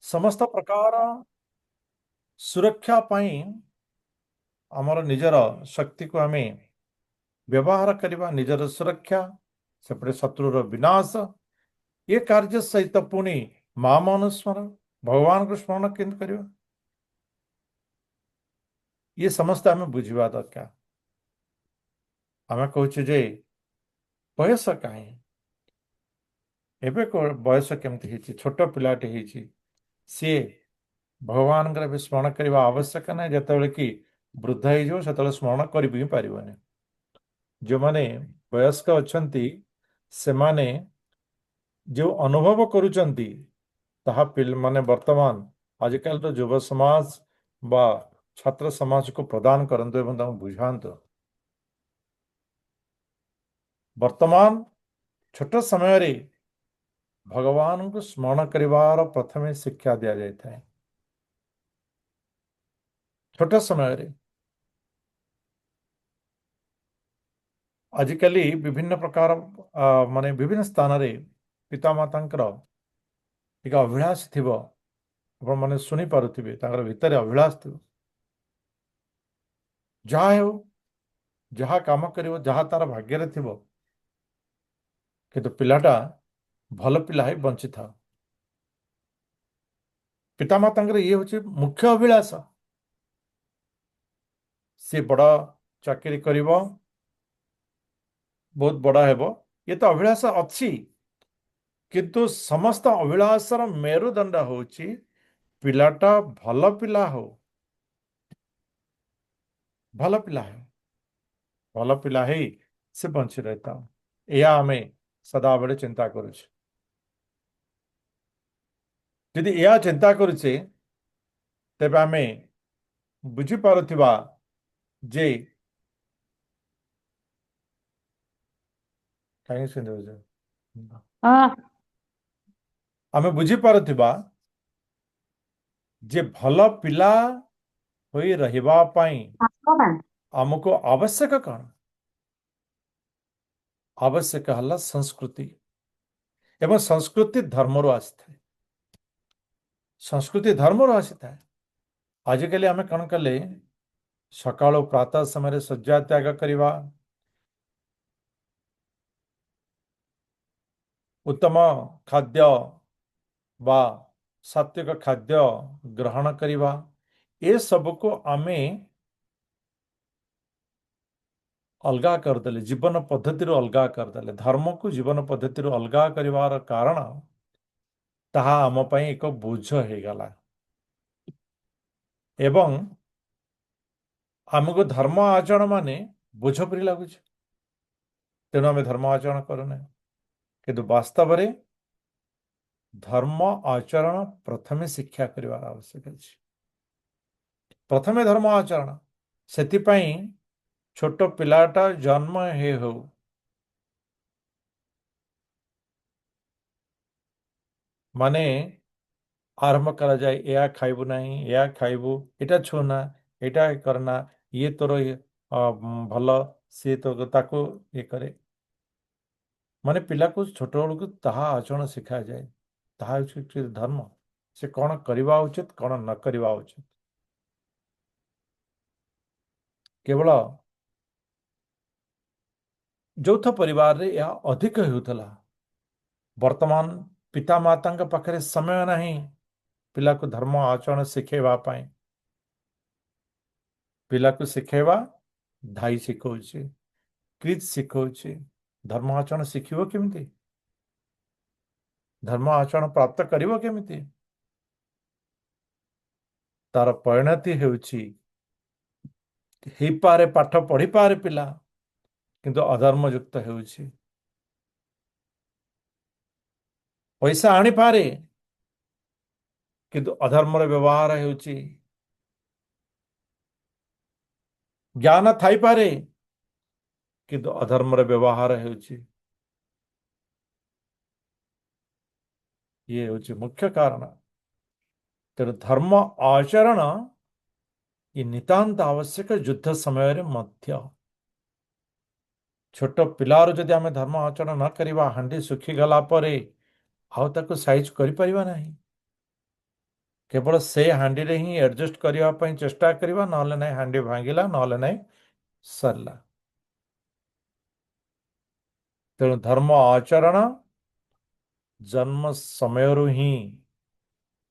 समस्त प्रकार सुरक्षा पाई आमर निजर शक्ति को आम व्यवहार करने निजर सुरक्षा सेपटे शत्रुर विनाश ये कार्य सहित पुणी माम अनुस्मरण भगवान को स्मरण केन्द्र करवा ये समस्त आम बुझा दरकार आम कहचे बयस कहीं एवं बयस केमती छोट पिलाटे सी भगवान भी स्मरण करने आवश्यक ना जिते कि वृद्ध हो स्मरण कर भी पारनि जो माने वयस्क अच्छा से माने जो अनुभव करुचंती माने वर्तमान आजिकल तो युव समाज बा छात्र समाज को प्रदान करंतु एवं बुझातु वर्तमान छोट समय रे भगवान को स्मरण करिवार प्रथमे शिक्षा दिया जाता है छोट समय रे आजिकल विभिन्न प्रकार माने विभिन्न स्थान रे पितामाता टिके अभिलाष थी आपण मैंने शुणी पारुथिबे भितर अभिलाष थी जहाँ हो जहाँ काम करिवो जहाँ तार भाग्य रे थिबो किंतु पिलाटा भल पिला है बंची था पितामाता ये हूँ मुख्य अभिलाष सी बड़ चाकरी करिवो बहुत बड़ा हेबो ये तो अभिलाष अच्छी किंतु समस्त अभिलाषर मेरुदंड होची पिलाटा भल पिला हो भल पिला है भल पिला है से बंची रहता यह आम सदा बेले चिंता करुचे यदि यह चिंता करुचे तेबे आम बुझी पारुथिबा जे कहीं सुन हाँ। आम बुझी पारुथिबा जे भल पिला होई रहिबा पाई आमको आवश्यक कौन आवश्यक हला संस्कृति एवं संस्कृति धर्म आसी था संस्कृति धर्म आसी था आजिकल आम कौन कले सकाल प्रातः समय शଯ୍या त्याग करवा उत्तम खाद्य बा सात्विक खाद्य ग्रहण करवा ये सब को आमे अलगा करदे जीवन पद्धति अलगा करदे धर्म को जीवन पद्धति अलगा कर कारण ताहा आम पई एक बोझ हो गला एवं आमको धर्म आचरण माने बोझ परी लगुच तेणु आम धर्म आचरण करना किंतु वास्तव में धर्म आचरण प्रथमे शिक्षा करने आवश्यक अछि प्रथमे धर्म आचरण सेतिपाई छोट पिलाटा जन्म हे हो माने आरंभ करा जाए या खाइबु नहीं या खाइबु एटा छुना एटा करना ये तोर भल सी तो ताको ये करे माने पिला को छोट बेलू को ताहा आचरण शिखा जाए ताहा हଉଛି धर्म से कौन करवा उचित कौन न करवा उचित केवल যୌଥ परिवार यह अधिक होता वर्तमान पिता माता पाखे समय नहीं पिला को धर्म आचरण शिखेवा पिला को शिखेवा धाई शिखौचे क्रीत शिखौचे धर्म आचरण शिखिबो केमिति धर्म आचरण प्राप्त करिवो केमिति तार परिणति हेउची पारे पाठ पढ़ी पारे पिला किंतु अधर्म युक्त हेउची पैसा आनी पारे किंतु अधर्म व्यवहार हेउची ज्ञान थाई पारे किंतु अधर्म व्यवहार हेउची ये हूँ मुख्य कारण तेणु धर्म आचरण ये नितांत आवश्यक युद्ध समय मध्य छोट पिलार जदि आम धर्म आचरण न करवा हाँडी सुखी गला आउ ताको साइज करि परिबा नहीं केवल से हांडी रे ही एडजस्ट करने ପାଇଁ चेष्टा करवा नहले नहीं हांडी भांगिला नहले नहीं सरला। तेणु धर्म आचरण जन्म समय ही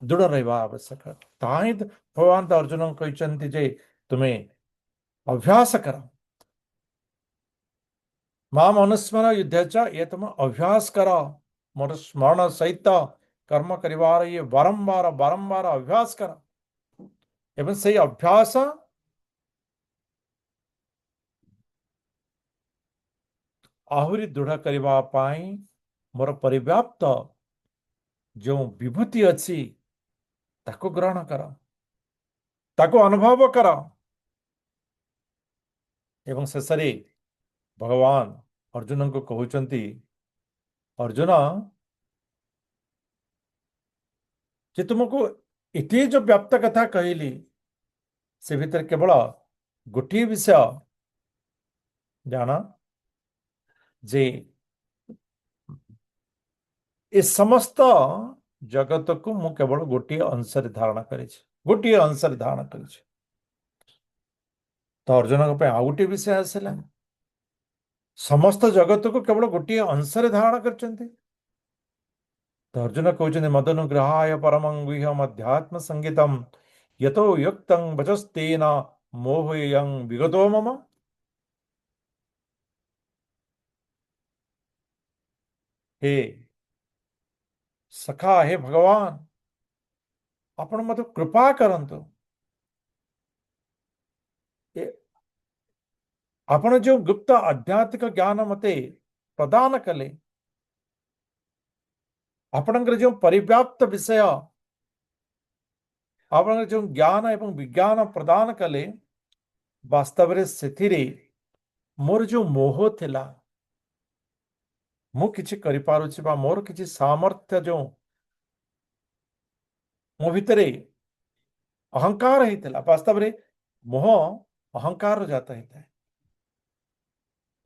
दृढ़ रहा आवश्यक। ताही भगवान तो अर्जुन कहते जे तुम्हें अभ्यास कर माम अनुस्मर युद्ध च ये तुम अभ्यास कर मोर स्मरण सहित कर्म करिवार ये बारंबार बारंबार अभ्यास कर एवं से अभ्यास आहुरी दृढ़ करबा पाई मोर परिव्याप्त जो विभूति अच्छी ताको ग्रहण कर ताको अनुभव कर एवं शेषरे भगवान अर्जुन को कहते अर्जुन जे तुमको इति जो व्याप्त कथा कहली से भीतर केवल गोटे विषय जान जे ए समस्त जगत को मु केवल गोटे अंश धारणा कर गोटे अंश धारणा कर तो अर्जुन आउ गोटे विषय आसला समस्त जगत को केवल गोटे अंश धारणा कर तो अर्जुन कहते मदनुग्रहाय परमं गुह्यम अध्यात्म संगीतम यतो युक्तं वचस्तेन मोहयं विगतो मम। हे सखा हे भगवान आपण मत कृपा करंतु आपण जो गुप्त आध्यात्मिक ज्ञान मते प्रदान कले आपणकर जो परिव्याप्त विषय आपणकर जो ज्ञान एवं विज्ञान प्रदान कले वास्तव रे सेथिरे मोर जो मोह थिला मु किछि करि पारुछि बा मोर किछि सामर्थ्य जो मो भितरे अहंकार होता वास्तव रे मोह अहंकार जाता है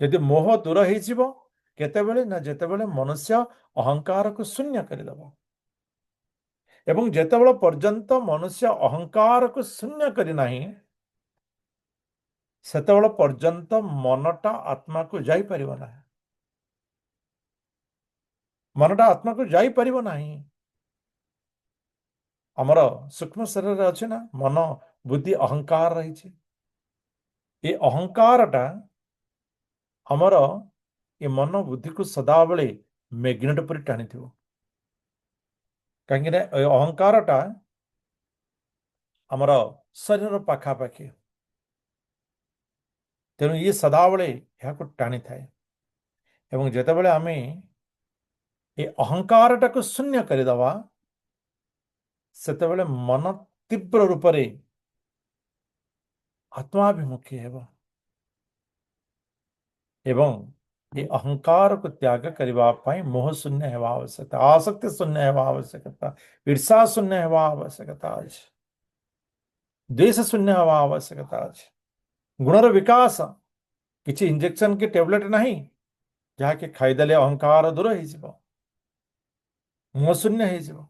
यदि मोह दूर हो केतेबेले ना जेतेबेले मनुष्य अहंकार को शून्य करदेव एवं जेतेबेले पर्यंत मनुष्य अहंकार को शून्य करना सेतेबेले पर्यंत मनटा आत्मा को जाई परिबो ना मनटा आत्मा को जाई परिबो नाही हमर सूक्ष्म शरीर अच्छे ना मन बुद्धि अहंकार रही ये अहंकारटा हमर ये मन बुद्धि को सदाबले मैग्नेट पर टाणी कहीं अहंकारटा हमर शरीर पाखापाखि तेणु ये सदाबले यहाँ टाणी थाए एवं जेतेबेले आमे ये अहंकारटा को शून्य करदेवा सेतेबेले मन तीव्र रूप से आत्माभिमुखी हेबा एवं ये अहंकार को त्याग करने मोह शून्य हेबा आवश्यकता आसक्ति शून्य हेबा आवश्यकता ईर्षा शून्य हेबा आवश्यकता अछि द्वेष शून्य हेबा आवश्यकता अछि गुणर विकास किछि इंजेक्शन के टेबलेट नहीं जहाँकि खाईदेले अहंकार दूर हो मोह शून्य हो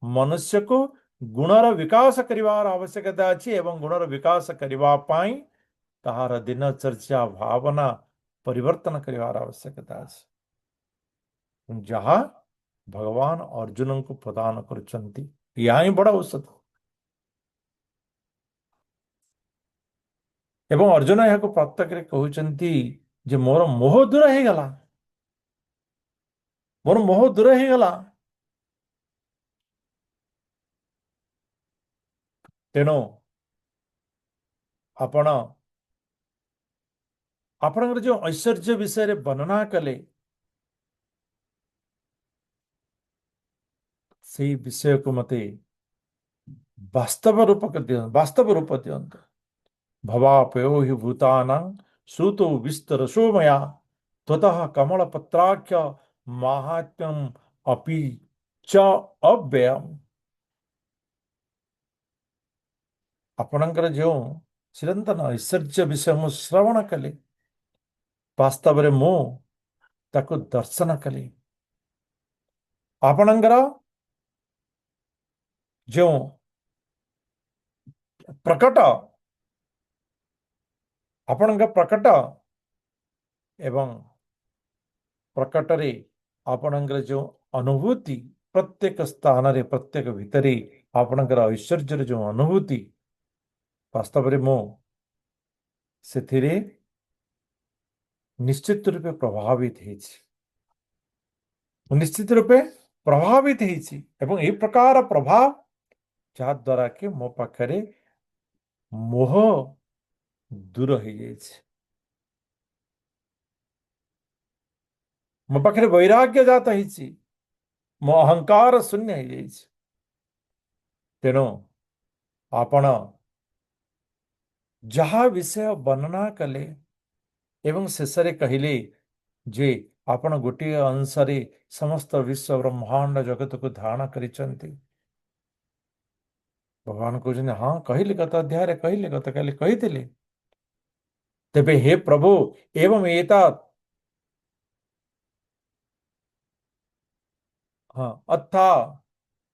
मनुष्य को गुणर विकास करिवार आवश्यकता अछि एवं गुणर विकास करिवा पाई ताहार दिनचर्या भावना परिवर्तन करिवार आवश्यकता अछि जहाँ भगवान अर्जुन को प्रदान करछंती या ही बड़ा औषध एवं अर्जुन यहाँ को प्रत्यक्ष कहते जे मोर मोह दूर हो गला मोर मोह दूर हो गला तेणु आपण आपणकर जो ऐश्वर्य विषय वर्णना कले से विषय को मते वास्तव रूप दियंत भवापयो हि भूतानां श्रुतो विस्तरशो मया त्वतः कमलपत्राख्य माहात्म्यम अपि च अव्ययम् आपणकर जो चिरंतन ऐश्वर्य विषय मु श्रवण कले वास्तव रे मु ताको दर्शन कले आपणकर जो प्रकट आपणଙ୍କ प्रकट एवं प्रकटरे आपणଙ୍କର जो अनुभूति प्रत्येक स्थान रे प्रत्येक भितरे आपणଙ୍କର ऐश्वर्यर जो अनुभूति वास्तव में मो ସେଥିରେ निश्चित रूपे प्रभावित ହେଇଛି निश्चित रूपे प्रभावित ହେଇଛି ଏବଂ ଏହି ପ୍ରକାର ପ୍ରଭାବ ଯାହା ଦ୍ୱାରା କି ମୋ ପାଖରେ ମୋହ ଦୂର ହେଇଯାଇଛି ମୋ ପାଖରେ ବୈରାଗ୍ୟ ଜାତ ହେଇଛି ମୋ ଅହଙ୍କାର ଶୂନ୍ୟ ହେଇଯାଇଛି ତେଣୁ ଆପଣ ଯାହା ବିଷୟ ବର୍ଣ୍ଣନା କଲେ ଏବଂ ଶେଷରେ କହିଲେ ଯେ ଆପଣ ଗୋଟିଏ ଅଂଶରେ ସମସ୍ତ ବିଶ୍ୱ ବ୍ରହ୍ମାଣ୍ଡ ଜଗତକୁ ଧାରଣ କରିଛନ୍ତି ଭଗବାନ କହୁଛନ୍ତି ହଁ କହିଲେ ଗତ ଅଧ୍ୟାୟରେ କହିଲେ ଗତକାଲି କହିଥିଲେ ତେବେ हे प्रभु एवं एतत् हाँ अथा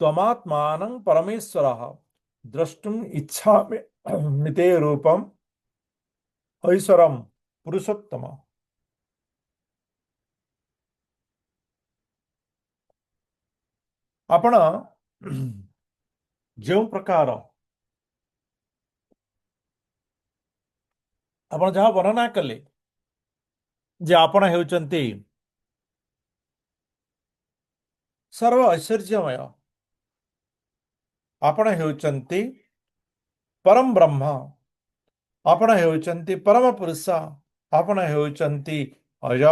त्वमात्मानं परमेश्वरः द्रष्टुम इच्छामि मिते रूपम ऐश्वरम पुरुषोत्तम आपण जो प्रकार आपण जहाँ वर्णना कले जे आपण हेउचंती सर्व ऐश्वर्यमय आपण हेउचंती परम ब्रह्म आपण हेउचंती परम पुरुष आपण हेउचंती अज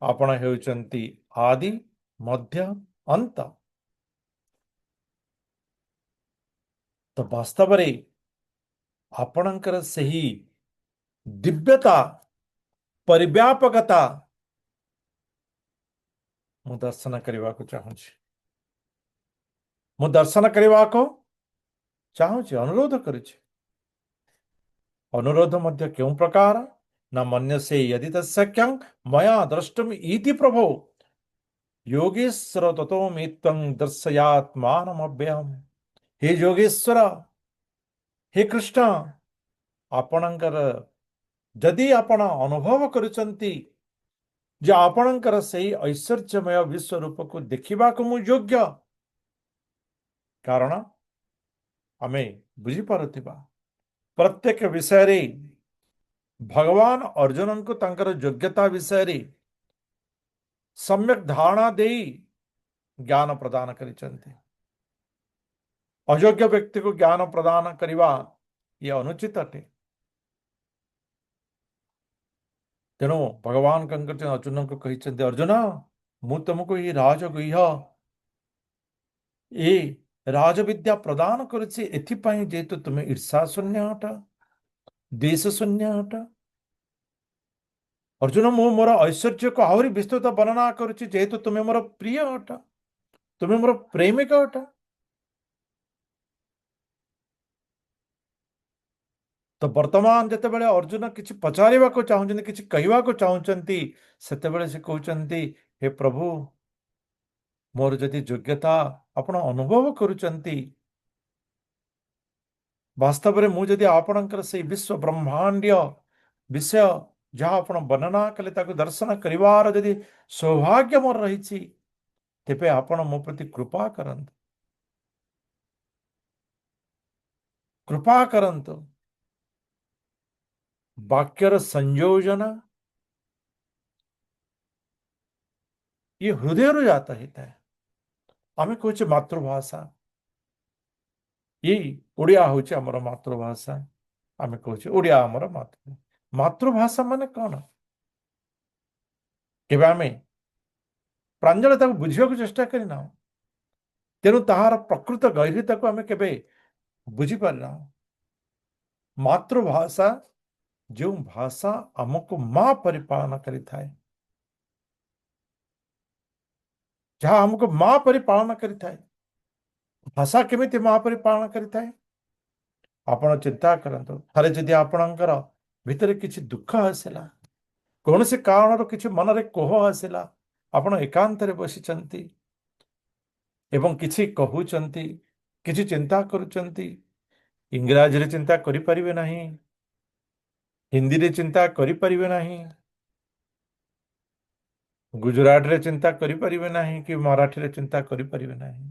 आपण हेउचंती आदि मध्य अंत तो वास्तव रे आपणकर सही दिव्यता परिव्यापकता मु दर्शन करने को चाहूँगी मु दर्शन करने को चाहूँगी अनुरोध करुछि अनुरोध मध्य क्यों प्रकार न मन्यसे यदि तस्सख्यं मया द्रष्टुम इति प्रभो योगेश्वर ततो मे त्वं दर्शयात्मानमव्ययम् हे योगेश्वर हे कृष्ण आपणकर जदि आपण अनुभव करुचंती जे आपणकर सही ऐश्वर्यमय विश्व रूप को देखा मु योग्य कारण आमे बुझी पारुथिबा प्रत्येक विषय रे भगवान अर्जुन को तांकर योग्यता विषय रे सम्यक धारणा दे ज्ञान प्रदान करिसंती अयोग्य व्यक्ति को ज्ञान प्रदान करवा ये अनुचित अटे तेणु भगवान कंकर अर्जुन को कहते अर्जुन मु तुमको ये राजगुह्य ये राजविद्या प्रदान करुछि एथिपाई जेतु तुम ईर्षा शून्य हट देश शून्य हट अर्जुन मु मोर ऐश्वर्य को आहरी विस्तृत वर्णना करुछि जेतु तुम्हें मोर प्रिय हट तुम्हें मोर प्रेमिक हट तो वर्तमान जिते बड़े अर्जुन किसी पचारिबा को चाहूचंती किसी कहवा को चाहूचंती सेते बड़े से कहउचंती हे प्रभु मोर जदि योग्यता आपण अनुभव करुचंती वास्तव में मुझे आपणकर से विश्व ब्रह्मांड विषय जहाँ आप वर्णना कले ताको दर्शन करिवार जदि सौभाग्य मोर रही तेबे आपण मो प्रति कृपा करंतु वाक्यर संयोजन ये हृदय रू जाता है आम कहे मातृभाषा ये ओडिया हूँ आमर मातृभाषा आम कहे ओडिया आमर मातृभाषा माने कौन केबे आम प्रांजल ताको बुझिया चेष्टा करना तेणु ताहार प्रकृत गहरीता को आम केबे बुझी पारना मातृभाषा जो भाषा आमको माँ परिपालन करी थाए जहाँ आमको माँ परिपालन करी थाए भाषा केमिति माँ परिपालन करी थाए आपण चिंता करंतु थारे जदि आपणकर भितर किछि दुख आसिला कौन से कारण किछि मन रे कोह आसिला आपण एकांत रे बसिचंती ଏବଂ କିଛି କହୁଛନ୍ତି, କିଛି ଚିନ୍ତା କରୁଛନ୍ତି, ଇଂରାଜୀରେ ଚିନ୍ତା କରିପାରିବେ ନାହିଁ, ହିନ୍ଦୀରେ ଚିନ୍ତା କରିପାରିବେ ନାହିଁ, ଗୁଜରାଟରେ ଚିନ୍ତା କରିପାରିବେ ନାହିଁ, କି ମରାଠୀରେ ଚିନ୍ତା କରିପାରିବେ ନାହିଁ।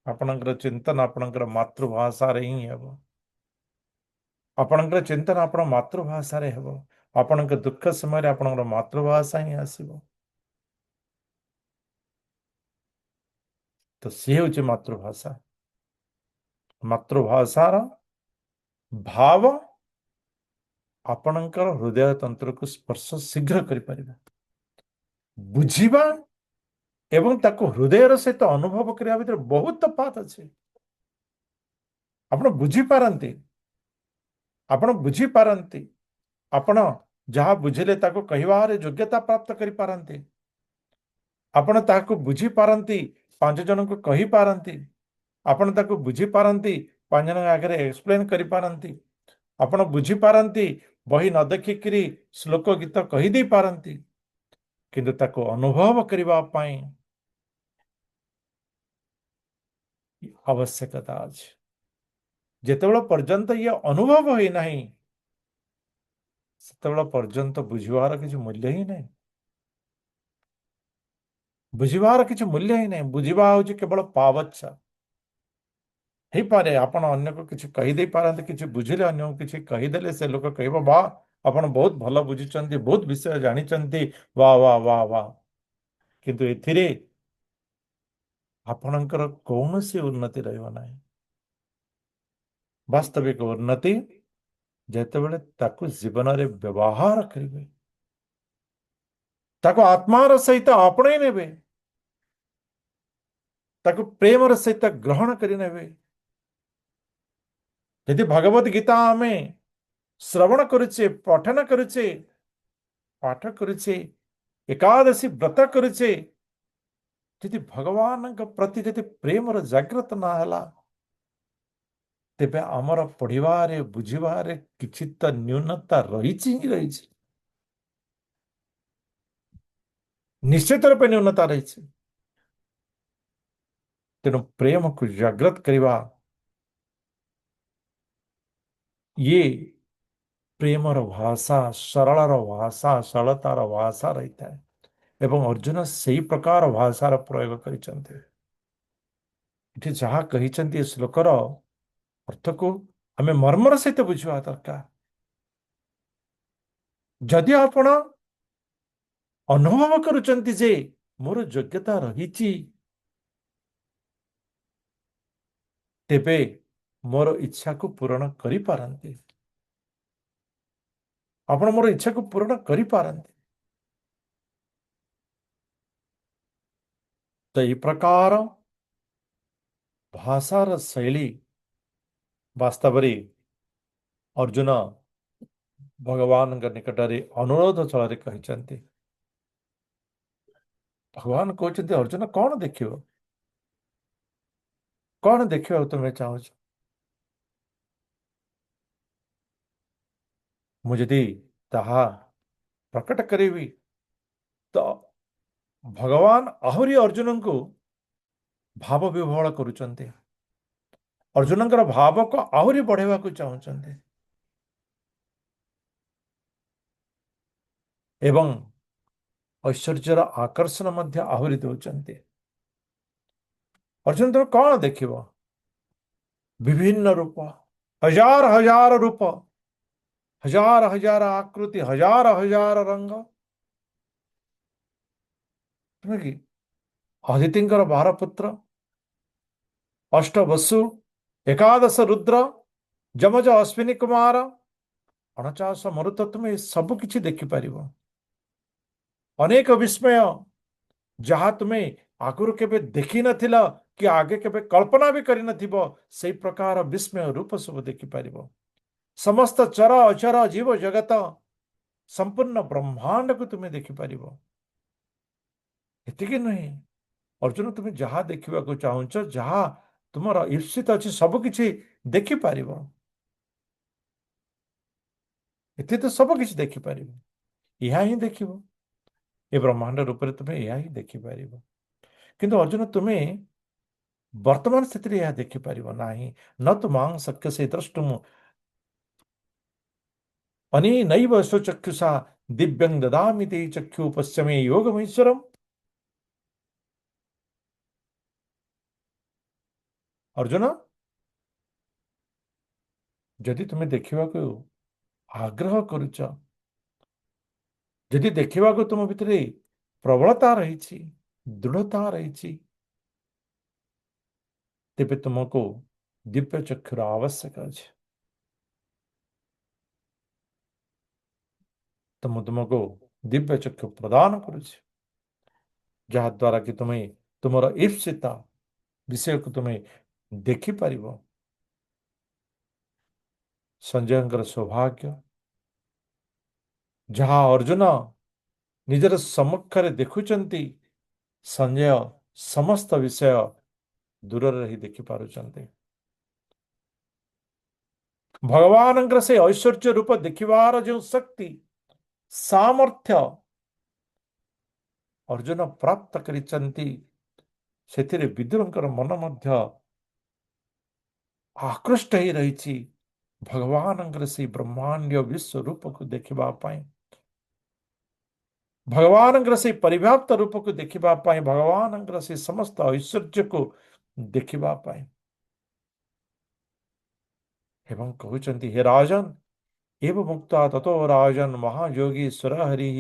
ଆପଣଙ୍କର ଚିନ୍ତନ ଆପଣଙ୍କର ମାତୃଭାଷାରେ ହିଁ ହେବ। ଆପଣଙ୍କର ଚିନ୍ତନ ଆପଣ ମାତୃଭାଷାରେ ହେବ। ଆପଣଙ୍କ ଦୁଃଖ ସମୟରେ ଆପଣଙ୍କର ମାତୃଭାଷା ହିଁ ଆସିବ। ତ ସିଏ ହେଉଛି ମାତୃଭାଷା। ମାତୃଭାଷାର ଭାବ ଆପଣଙ୍କର ହୃଦୟ ତନ୍ତ୍ରକୁ ସ୍ପର୍ଶ ଶୀଘ୍ର କରିପାରିବ। ବୁଝିବା ଏବଂ ତାକୁ ହୃଦୟର ସହିତ ଅନୁଭବ କରିବା ଭିତରେ ବହୁତ ତଫାତ ଅଛି। ଆପଣ ବୁଝିପାରନ୍ତି, ଆପଣ ବୁଝିପାରନ୍ତି, ଆପଣ ଯାହା ବୁଝିଲେ ତାକୁ କହିବାରେ ଯୋଗ୍ୟତା ପ୍ରାପ୍ତ କରିପାରନ୍ତି। ଆପଣ ତାହାକୁ ବୁଝିପାରନ୍ତି, 5 ଜଣଙ୍କୁ କହିପାରନ୍ତି। ଆପଣ ତାକୁ ବୁଝିପାରନ୍ତି, 5 ଜଣଙ୍କ ଆଗରେ ଏକ୍ସପ୍ଲେନ କରିପାରନ୍ତି। ଆପଣ ବୁଝିପାରନ୍ତି, ବହି ନ ଦେଖିକିରି ଶ୍ଲୋକ ଗୀତ କହିଦେଇ ପାରନ୍ତି। କିନ୍ତୁ ତାକୁ ଅନୁଭବ କରିବା ପାଇଁ ଆବଶ୍ୟକତା ଅଛି। ଯେତେବେଳେ ପର୍ଯ୍ୟନ୍ତ ଇଏ ଅନୁଭବ ହୋଇନାହିଁ, ସେତେବେଳେ ପର୍ଯ୍ୟନ୍ତ ବୁଝିବାର କିଛି ମୂଲ୍ୟ ହିଁ ନାହିଁ। ବୁଝିବାର କିଛି ମୂଲ୍ୟ ହିଁ ନାହିଁ। ବୁଝିବା ହେଉଛି କେବଳ ପାବଚ୍ଛା। ହେଇପାରେ ଆପଣ ଅନ୍ୟକୁ କିଛି କହିଦେଇ ପାରନ୍ତି, କିଛି ବୁଝିଲେ ଅନ୍ୟକୁ କିଛି କହିଦେଲେ ସେ ଲୋକ କହିବ, ବା ଆପଣ ବହୁତ ଭଲ ବୁଝିଛନ୍ତି, ବହୁତ ବିଷୟ ଜାଣିଛନ୍ତି, ବା ବା ବା ବା। କିନ୍ତୁ ଏଥିରେ ଆପଣଙ୍କର କୌଣସି ଉନ୍ନତି ରହିବ ନାହିଁ। ବାସ୍ତବିକ ଉନ୍ନତି ଯେତେବେଳେ ତାକୁ ଜୀବନରେ ବ୍ୟବହାର କରିବେ, ତାକୁ ଆତ୍ମାର ସହିତ ଆପଣେଇ ନେବେ, ତାକୁ ପ୍ରେମର ସହିତ ଗ୍ରହଣ କରି ନେବେ। ଯଦି ଭଗବତ ଗୀତା ଆମେ ଶ୍ରବଣ କରୁଛେ, ପଠନ କରୁଛେ, ପାଠ କରୁଛେ, ଏକାଦଶୀ ବ୍ରତ କରୁଛେ, ଯଦି ଭଗବାନଙ୍କ ପ୍ରତି ଯଦି ପ୍ରେମର ଜାଗ୍ରତ ନ ହେଲା, ତେବେ ଆମର ପଢିବାରେ ବୁଝିବାରେ କିଛି ତ ନ୍यूनତା ରହିଛି ହିଁ ରହିଛି। ନିଶ୍ଚିତ ରୂପେ ନ୍यूनता ରହିଛି। ତେଣୁ ପ୍ରେମକୁ ଜାଗ୍ରତ କରିବା, ଇଏ ପ୍ରେମର ଭାଷା, ସରଳର ଭାଷା, ସରଳତାର ଭାଷା ରହିଥାଏ। ଏବଂ ଅର୍ଜୁନ ସେହି ପ୍ରକାର ଭାଷାର ପ୍ରୟୋଗ କରିଛନ୍ତି। ଏଠି ଯାହା କହିଛନ୍ତି ଏ ଶ୍ଲୋକର ଅର୍ଥକୁ ଆମେ ମର୍ମର ସହିତ ବୁଝିବା ଦରକାର। ଯଦି ଆପଣ ଅନୁଭବ କରୁଛନ୍ତି ଯେ ମୋର ଯୋଗ୍ୟତା ରହିଛି, ତେବେ ମୋର ଇଚ୍ଛାକୁ ପୂରଣ କରିପାରନ୍ତି। ଆପଣ ମୋର ଇଚ୍ଛାକୁ ପୂରଣ କରିପାରନ୍ତି। ତ ଏହି ପ୍ରକାର ଭାଷାର ଶୈଳୀ ବାସ୍ତବରେ ଅର୍ଜୁନ ଭଗବାନଙ୍କ ନିକଟରେ ଅନୁରୋଧ ଛଳରେ କହିଛନ୍ତି। ଭଗବାନ କହୁଛନ୍ତି, ଅର୍ଜୁନ କଣ ଦେଖିବ? କଣ ଦେଖିବାକୁ ତୁମେ ଚାହୁଁଛ? ମୁଁ ଯଦି ତାହା ପ୍ରକଟ କରିବି, ତ ଭଗବାନ ଆହୁରି ଅର୍ଜୁନଙ୍କୁ ଭାବ ବିହ୍ୱଳ କରୁଛନ୍ତି। ଅର୍ଜୁନଙ୍କର ଭାବକୁ ଆହୁରି ବଢେଇବାକୁ ଚାହୁଁଛନ୍ତି ଏବଂ ଐଶ୍ୱର୍ଯ୍ୟର ଆକର୍ଷଣ ମଧ୍ୟ ଆହୁରି ଦେଉଛନ୍ତି। ଅର୍ଜୁନ ତମେ କଣ ଦେଖିବ? ବିଭିନ୍ନ ରୂପ, ହଜାର ହଜାର ରୂପ, ହଜାର ହଜାର ଆକୃତି, ହଜାର ହଜାର ରଙ୍ଗ। ନୁହେଁ କି? ଅଦିତିଙ୍କର 12 ପୁତ୍ର, ଅଷ୍ଟବସୁ, ଏକାଦଶ ରୁଦ୍ର, ଯମଜ ଅଶ୍ବିନୀ କୁମାର, 49 ମରୁତ, ତୁମେ ସବୁ କିଛି ଦେଖିପାରିବ। ଅନେକ ବିସ୍ମୟ, ଯାହା ତୁମେ ଆଗରୁ କେବେ ଦେଖିନଥିଲ କି ଆଗେ କେବେ କଳ୍ପନା ବି କରିନଥିବ, ସେଇ ପ୍ରକାର ବିସ୍ମୟ ରୂପ ସବୁ ଦେଖିପାରିବ। ସମସ୍ତ ଚର ଅଚର ଜୀବ ଜଗତ, ସମ୍ପୂର୍ଣ୍ଣ ବ୍ରହ୍ମାଣ୍ଡକୁ ତୁମେ ଦେଖିପାରିବ। ଏତିକି ନୁହେଁ, ଅର୍ଜୁନ ତୁମେ ଯାହା ଦେଖିବାକୁ ଚାହୁଁଛ, ଯାହା ତୁମର ଇପ୍ସିତ ଅଛି, ସବୁ କିଛି ଦେଖିପାରିବ। ଏତେ ତ ସବୁ କିଛି ଦେଖିପାରିବ। ଏହା ହିଁ ଦେଖିବ। ଏ ବ୍ରହ୍ମାଣ୍ଡ ରୂପରେ ତୁମେ ଏହା ହିଁ ଦେଖିପାରିବ। କିନ୍ତୁ ଅର୍ଜୁନ ତୁମେ ବର୍ତ୍ତମାନ ସ୍ଥିତିରେ ଏହା ଦେଖିପାରିବ ନାହିଁ। न ତୁ ମାଂ ଶକ୍ୟ ସେ ଦ୍ରଷ୍ଟୁମ ଅନେନୈବ ସ୍ୱଚକ୍ଷୁଷା ଦିବ୍ୟଂ ଦଦାମି ତେ ଚକ୍ଷୁ ପଶ୍ୟମେ ଯୋଗମୈଶ୍ୱରମ୍। ଅର୍ଜୁନ, ଯଦି ତୁମେ ଦେଖିବାକୁ ଆଗ୍ରହ କରୁଛ, ଯଦି ଦେଖିବାକୁ ତୁମ ଭିତରେ ପ୍ରବଳତା ରହିଛି, ଦୃଢ଼ତା ରହିଛି, ତେବେ ତୁମକୁ ଦିବ୍ୟ ଚକ୍ଷୁର ଆବଶ୍ୟକ ଅଛି। ତ ମୁଁ ତୁମକୁ ଦିବ୍ୟ ଚକ୍ଷୁ ପ୍ରଦାନ କରୁଛି, ଯାହା ଦ୍ୱାରା କି ତୁମେ ତୁମର ଇପ୍ସିତ ବିଷୟକୁ ତୁମେ ଦେଖିପାରିବ। ସଞ୍ଜୟଙ୍କର ସୌଭାଗ୍ୟ, ଯାହା ଅର୍ଜୁନ ନିଜର ସମ୍ମୁଖରେ ଦେଖୁଛନ୍ତି, ସଞ୍ଜୟ ସମସ୍ତ ବିଷୟ ଦୂରରେ ରହି ଦେଖିପାରୁଛନ୍ତି। ଭଗବାନଙ୍କର ସେ ଐଶ୍ୱର୍ଯ୍ୟ ରୂପ ଦେଖିବାର ଯେଉଁ ଶକ୍ତି, ସାମର୍ଥ୍ୟ ଅର୍ଜୁନ ପ୍ରାପ୍ତ କରିଛନ୍ତି, ସେଥିରେ ବିଦୁରଙ୍କର ମନ ମଧ୍ୟ ଆକୃଷ୍ଟ ହେଇ ରହିଛି ଭଗବାନଙ୍କର ସେହି ବ୍ରହ୍ମାଣ୍ଡୀୟ ବିଶ୍ୱ ରୂପକୁ ଦେଖିବା ପାଇଁ, ଭଗବାନଙ୍କର ସେହି ପରିବ୍ୟାପ୍ତ ରୂପକୁ ଦେଖିବା ପାଇଁ, ଭଗବାନଙ୍କର ସେହି ସମସ୍ତ ଐଶ୍ୱର୍ଯ୍ୟକୁ ଦେଖିବା ପାଇଁ। ଏବଂ କହୁଛନ୍ତି, ହେ ରାଜନ, एव मुक्ता ततो राजन महायोगीश्वर हरि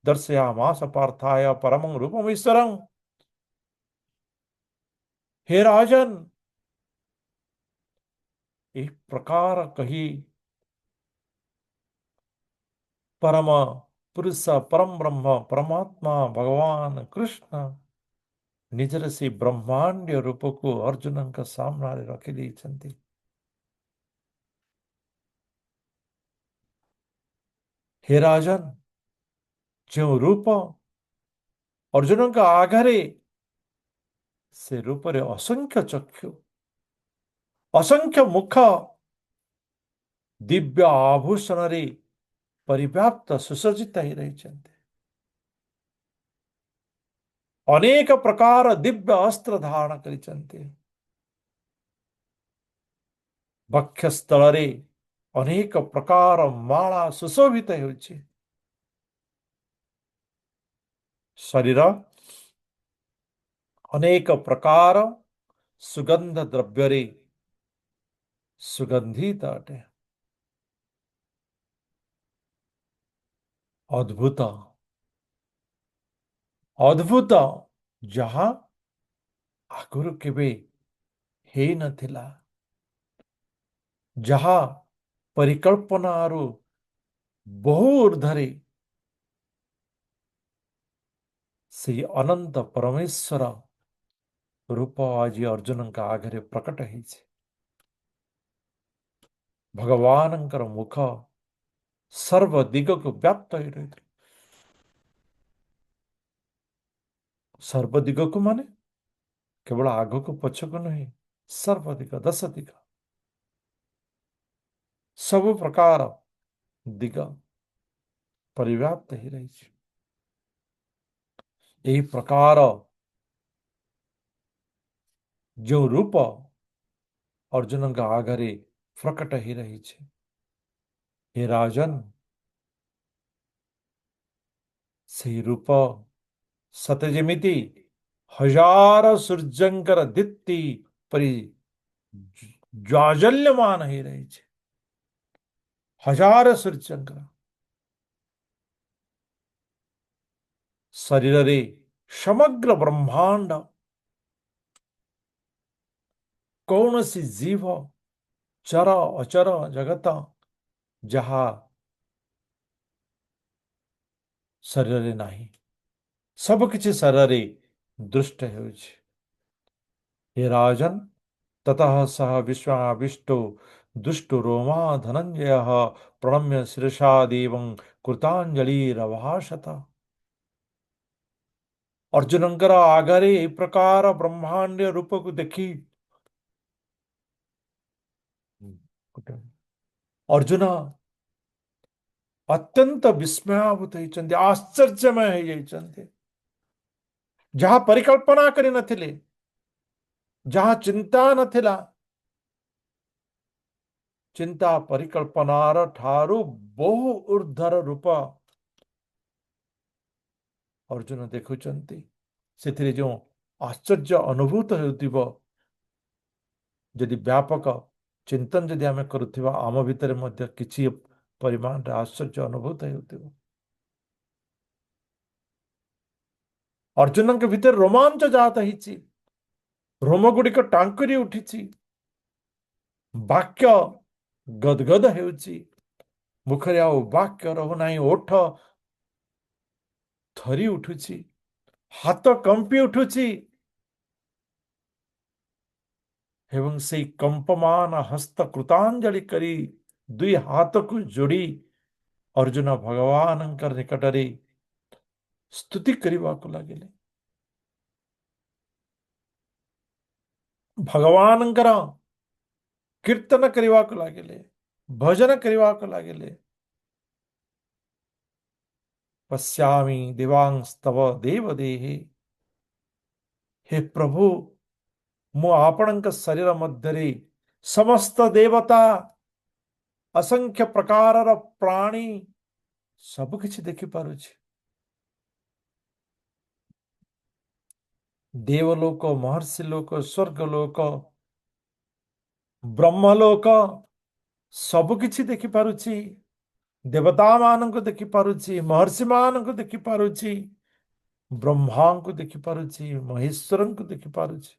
दर्शयामास पार्थाय परमं रूपमीश्वरं। हे राजन, एक प्रकार कही परम पुरुष, परम ब्रह्म, परमात्मा भगवान कृष्ण निजर से ब्रह्मांड रूप को अर्जुन का सामने रखी देइछन्ति। हे राजन, जो रूप अर्जुन का आघारे, से रूप रे असंख्य चक्षु, असंख्य मुख, दिव्य आभूषण रे परिव्याप्त सुसज्जित ही रही, अनेक प्रकार दिव्य अस्त्र धारण करिसन्ते, वक्षस्थल रे अनेक प्रकार माला सुशोभित होछि, शरीर अनेक प्रकार सुगंध द्रव्य रे सुगंधित अटे। अद्भुत अद्भुत, जहां आगुरु केबे हेई नथिला, जहां परिकल्पनारू बहु ऊर्ध्वरे से अनंत परमेश्वर रूप आज अर्जुन का आगे प्रकट है। भगवान मुख सर्व दिग को व्याप्त हो रही, सर्व दिग को माने केवल आग को पछ को नहीं, सर्व दिग, दश दिग, सब प्रकार दिग परिव्याप्त ही रही। यही प्रकार जो रूप अर्जुन का आगे प्रकट ही रही है। हे राजन, से रूप सते जेमिति हजार सूर्यंकर दीप्ति परि ज्वाजल्यमान ही रही है। हजार सूर्यंकर शरीर रे समग्र ब्रह्मांड, कौन सी जीव चर अचर जगत जहा शरीर रे नहीं, सब किछि शरीर रे दृष्ट हो। हे राजन, ततः सह विश्वाविष्टो दुष्टो रोमा धनंजय प्रणम्य शिरसा देवं कृतांजलिरभाषत। अर्जुनंकर आगरे ए प्रकार ब्रह्मांड रूप को देखी अर्जुन अत्यंत विस्मयाभूत होइछन्ति, आश्चर्यमय हो जाइछन्ति, जहाँ परिकल्पना करि नथिले, जहाँ चिंता नथिला, चिंता परिकल्पनार ठारू बहु ऊर्ध्वर रूप अर्जुन देखुचंती। ସେଥିରେ ଯେଉଁ ଆଶ୍ଚର୍ଯ୍ୟ ଅନୁଭୂତ ହେଉଥିବ, ଯଦି ବ୍ୟାପକ ଚିନ୍ତନ ଯଦି ଆମେ କରୁଥିବା, ଆମ ଭିତରେ ମଧ୍ୟ କିଛି ପରିମାଣରେ ଆଶ୍ଚର୍ଯ୍ୟ ଅନୁଭୂତ ହେଉଥିବ। ଅର୍ଜୁନଙ୍କ ଭିତରେ ରୋମାଞ୍ଚ ଜାତ ହେଇଛି, ରୋମ ଗୁଡ଼ିକ ଟାଙ୍କୁରି ଉଠିଛି, ବାକ୍ୟ ଗଦଗଦ ହେଉଛି, ମୁଖରେ ଆଉ ବାକ୍ୟ ରହୁନାହିଁ, ଓଠ ଥରି ଉଠୁଛି, ହାତ କମ୍ପି ଉଠୁଛି ଏବଂ ସେଇ କମ୍ପମାନ ହସ୍ତ କୃତାଞ୍ଜଳି କରି ଦୁଇ ହାତକୁ ଯୋଡ଼ି ଅର୍ଜୁନ ଭଗବାନଙ୍କ ନିକଟରେ ସ୍ତୁତି କରିବାକୁ ଲାଗିଲେ। ଭଗବାନଙ୍କର କୀର୍ତ୍ତନ କରିବାକୁ ଲାଗିଲେ, ଭଜନ କରିବାକୁ ଲାଗିଲେ। ପଶ୍ୟାମି ଦେବାଂସ୍ତବ ଦେବ ଦେହେ, ହେ ପ୍ରଭୁ, ମୁଁ ଆପଣଙ୍କ ଶରୀର ମଧ୍ୟରେ ସମସ୍ତ ଦେବତା, ଅସଂଖ୍ୟ ପ୍ରକାରର ପ୍ରାଣୀ ସବୁ କିଛି ଦେଖିପାରୁଛି। ଦେବଲୋକ, ମହର୍ଷି ଲୋକ, ସ୍ୱର୍ଗ ଲୋକ, ବ୍ରହ୍ମଲୋକ ସବୁ କିଛି ଦେଖିପାରୁଛି। ଦେବତା ମାନଙ୍କୁ ଦେଖିପାରୁଛି, ମହର୍ଷି ମାନଙ୍କୁ ଦେଖିପାରୁଛି, ବ୍ରହ୍ମାଙ୍କୁ ଦେଖିପାରୁଛି, ମହେଶ୍ୱରଙ୍କୁ ଦେଖିପାରୁଛି।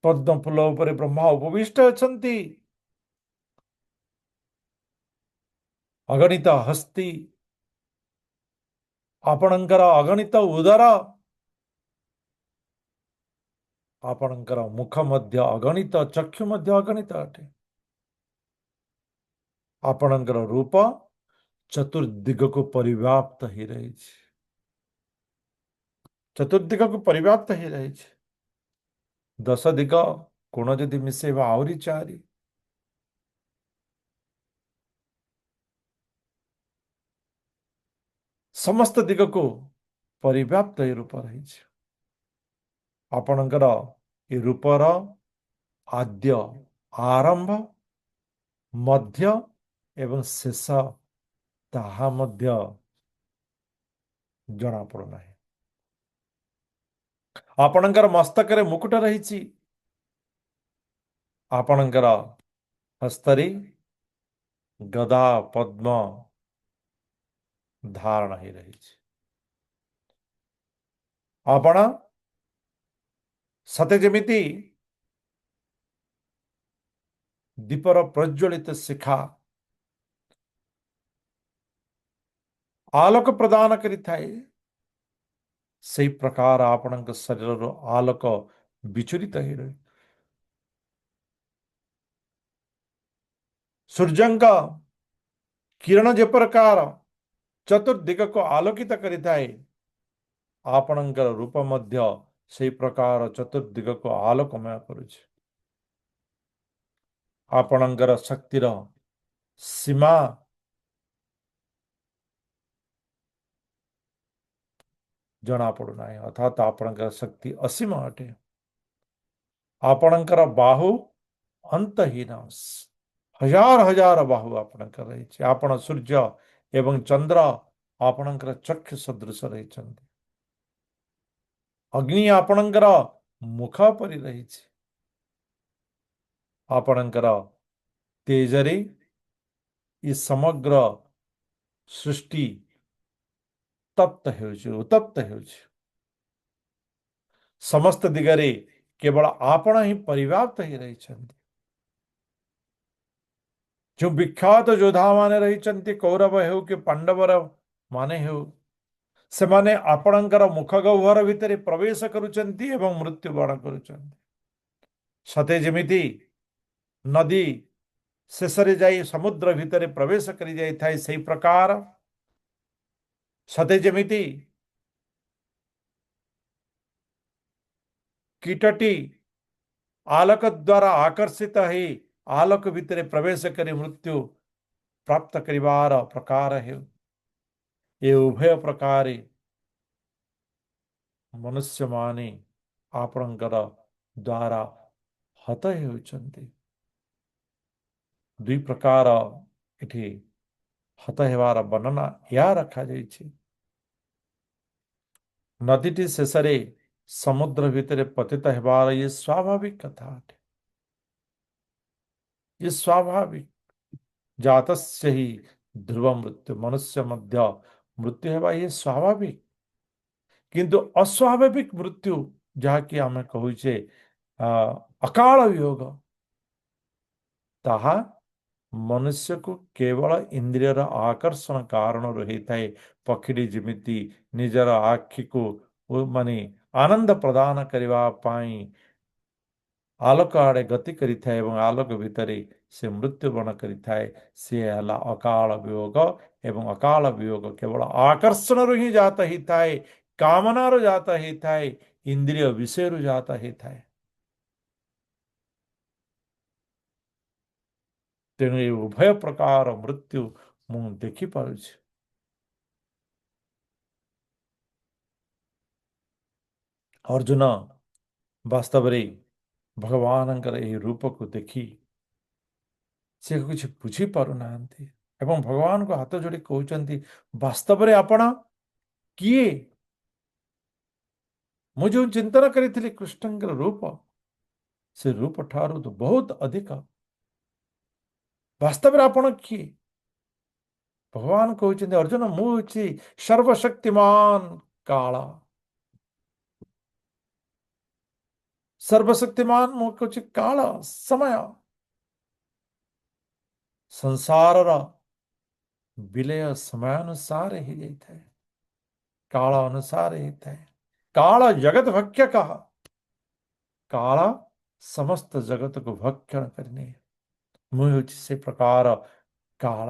ପଦ୍ମ ଫୁଲ ଉପରେ ବ୍ରହ୍ମା ଉପବିଷ୍ଟ ଅଛନ୍ତି। ଅଗଣିତ ହସ୍ତି, ଆପଣଙ୍କର ଅଗଣିତ ଉଦର, ଆପଣଙ୍କର ମୁଖ ମଧ୍ୟ ଅଗଣିତ, ଚକ୍ଷୁ ମଧ୍ୟ ଅଗଣିତ ଅଟେ। ଆପଣଙ୍କର ରୂପ ଚତୁର୍ଦିଗକୁ ପରିବ୍ୟାପ୍ତ ହେଇ ରହିଛି, ଚତୁର୍ଦିଗକୁ ପରିବ୍ୟାପ୍ତ ହେଇ ରହିଛି। 10 ଦିଗ କୋଣ ଯଦି ମିଶେଇବା ଆହୁରି 4, ସମସ୍ତ ଦିଗକୁ ପରିବ୍ୟାପ୍ତ ଏ ରୂପ ରହିଛି। ଆପଣଙ୍କର ଏ ରୂପର ଆଦ୍ୟ, ଆରମ୍ଭ, ମଧ୍ୟ ଏବଂ ଶେଷ ତାହା ମଧ୍ୟ ଜଣାପଡୁନାହିଁ। ଆପଣଙ୍କର ମସ୍ତକରେ ମୁକୁଟ ରହିଛି, ଆପଣଙ୍କର ହସ୍ତରେ ଗଦା ପଦ୍ମ ଧାରଣ ହେଇ ରହିଛି। ଆପଣ ସତେ ଯେମିତି ଦୀପର ପ୍ରଜ୍ୱଳିତ ଶିଖା ଆଲୋକ ପ୍ରଦାନ କରିଥାଏ, ସେହି ପ୍ରକାର ଆପଣଙ୍କ ଶରୀରର ଆଲୋକ ବିଚଳିତ ହେଇ ରହେ। ସୂର୍ଯ୍ୟଙ୍କ କିରଣ ଯେ ପ୍ରକାର ଚତୁର୍ଦିଗକୁ ଆଲୋକିତ କରିଥାଏ, ଆପଣଙ୍କର ରୂପ ମଧ୍ୟ ସେହି ପ୍ରକାର ଚତୁର୍ଦିଗକୁ ଆଲୋକମୟ କରୁଛି। ଆପଣଙ୍କର ଶକ୍ତିର ସୀମା ଜଣାପଡୁନାହିଁ, ଅର୍ଥାତ୍ ଆପଣଙ୍କର ଶକ୍ତି ଅସୀମ ଅଟେ। ଆପଣଙ୍କର ବାହୁ ଅନ୍ତହୀନ, ହଜାର ହଜାର ବାହୁ ଆପଣଙ୍କର ରହିଛି। ଆପଣ ସୂର୍ଯ୍ୟ ଏବଂ ଚନ୍ଦ୍ର ଆପଣଙ୍କର ଚକ୍ଷୁ ସଦୃଶ ରହିଛନ୍ତି। ଅଗ୍ନି ଆପଣଙ୍କର ମୁଖ ପରି ରହିଛି। ଆପଣଙ୍କର ତେଜରେ ଏ ସମଗ୍ର ସୃଷ୍ଟି ତପ୍ତ ହେଉଛି, ଉତ୍ତପ୍ତ ହେଉଛି। ସମସ୍ତ ଦିଗରେ କେବଳ ଆପଣ ହିଁ ପରିବ୍ୟାପ୍ତ ହେଇ ରହିଛନ୍ତି। ଯେଉଁ ବିଖ୍ୟାତ ଯୋଦ୍ଧା ମାନେ ରହିଛନ୍ତି, କୌରବ ହେଉ କି ପାଣ୍ଡବର ମାନେ ହେଉ, ସେମାନେ ଆପଣଙ୍କର ମୁଖ ଗହ୍ୱର ଭିତରେ ପ୍ରବେଶ କରୁଛନ୍ତି ଏବଂ ମୃତ୍ୟୁବରଣ କରୁଛନ୍ତି। ସତେ ଯେମିତି ନଦୀ ଶେଷରେ ଯାଇ ସମୁଦ୍ର ଭିତରେ ପ୍ରବେଶ କରି ଯାଇଥାଏ, ସେହି ପ୍ରକାର ସତେ ଯେମିତି କୀଟଟି ଆଲୋକ ଦ୍ୱାରା ଆକର୍ଷିତ ହେଇ ଆଲୋକ ଭିତରେ ପ୍ରବେଶ କରି ମୃତ୍ୟୁ ପ୍ରାପ୍ତ କରିବାର ପ୍ରକାର ହେଉ, ଏ ଉଭୟ ପ୍ରକାର ମନୁଷ୍ୟ ମାନେ ଆପଣଙ୍କର ଦ୍ୱାରା ହତ ହେଉଛନ୍ତି। ଦୁଇ ପ୍ରକାର ଏଠି ହତ ହେବାର ବର୍ଣ୍ଣନା ଏହା ରଖାଯାଇଛି। ନଦୀଟି ଶେଷରେ ସମୁଦ୍ର ଭିତରେ ପତିତ ହେବାର ଇଏ ସ୍ୱାଭାବିକ କଥା ଅଟେ। ये स्वाभाविक जातस्य ही ध्रुव मृत्यु, मनुष्य मध्य मृत्यु हेबा ये स्वाभाविक। किंतु अस्वाभाविक मृत्यु जहाँकि आम कहुचे अकाल वियोग, ताहा मनुष्य को केवल इंद्रियर आकर्षण कारण रही थाए। पक्षी जिमिति निजर आखि को माने आनंद प्रदान करने पाई आलोक आड़े गति करिथाए एवं आलोक भितरे से मृत्युवरण करिथाए। से हला अकाल वियोग। एवं अकाल वियोग केवल आकर्षण रु ही जाता ही थाए, कामना रो जाता ही थाए, इंद्रिय विषय रु जाता ही थाए। तेणु ये उभय प्रकार मृत्यु मु देखि पारुछि। अर्जुन वास्तव रे भगवानଙ୍କର ଏହି रूपକୁ ଦେଖି ସେ କିଛି ବୁଝି ପାରୁନାହାନ୍ତି ଏବଂ ଭଗବାନଙ୍କୁ ହାତ ଯୋଡ଼ି କହୁଛନ୍ତି, ବାସ୍ତବରେ ଆପଣ କିଏ? ମୁଁ ଯେଉଁ ଚିନ୍ତନ କରିଥିଲି କୃଷ୍ଣଙ୍କର ରୂପ, ସେ ରୂପ ଠାରୁ ତ ବହୁତ ଅଧିକ। ବାସ୍ତବରେ ଆପଣ କିଏ? ଭଗବାନ କହୁଛନ୍ତି, ଅର୍ଜୁନ ମୁଁ ହେଉଛି ସର୍ବଶକ୍ତିମାନ କାଳ। सर्वशक्तिमान ମୁଁ କହୁଛି କାଳ, ସମୟ। ସଂସାରର ବିଲୟ ସମୟାନୁସାରେ ହେଇଯାଇଥାଏ, କାଳ ଅନୁସାରେ ହେଇଥାଏ। କାଳ ଜଗତ ଭକ୍ଷକ, କାଳ ସମସ୍ତ ଜଗତକୁ ଭକ୍ଷଣ କରିନିଏ। ମୁଁ ହେଉଛି ସେ ପ୍ରକାର କାଳ।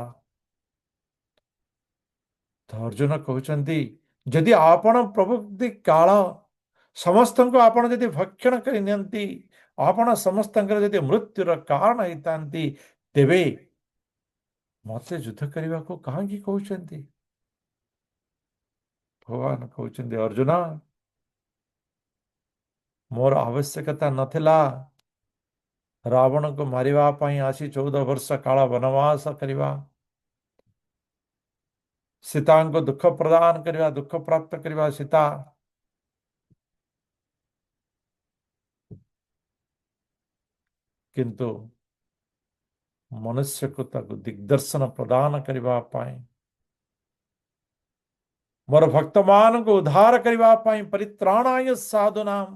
ତ ଅର୍ଜୁନ କହୁଛନ୍ତି, ଯଦି ଆପଣ ପ୍ରଭୁ କାଳ ସମସ୍ତଙ୍କୁ ଆପଣ ଯଦି ଭକ୍ଷଣ କରି ନିଅନ୍ତି, ଆପଣ ସମସ୍ତଙ୍କର ଯଦି ମୃତ୍ୟୁର କାରଣ ହେଇଥାନ୍ତି, ତେବେ ମତେ ଯୁଦ୍ଧ କରିବାକୁ କାହିଁକି କହୁଛନ୍ତି? ଭଗବାନ କହୁଛନ୍ତି, ଅର୍ଜୁନ ମୋର ଆବଶ୍ୟକତା ନଥିଲା ରାବଣକୁ ମାରିବା ପାଇଁ ଆସି 14 ବର୍ଷ କାଳ ବନବାସ କରିବା, ସୀତାଙ୍କୁ ଦୁଃଖ ପ୍ରଦାନ କରିବା, ଦୁଃଖ ପ୍ରାପ୍ତ କରିବା। ସୀତା କିନ୍ତୁ ମନୁଷ୍ୟକୁ ତାକୁ ଦିଗ୍ଦର୍ଶନ ପ୍ରଦାନ କରିବା ପାଇଁ, ମୋର ଭକ୍ତମାନଙ୍କୁ ଉଦ୍ଧାର କରିବା ପାଇଁ, ପରିତ୍ରାଣାୟ ସାଧୁନାମ୍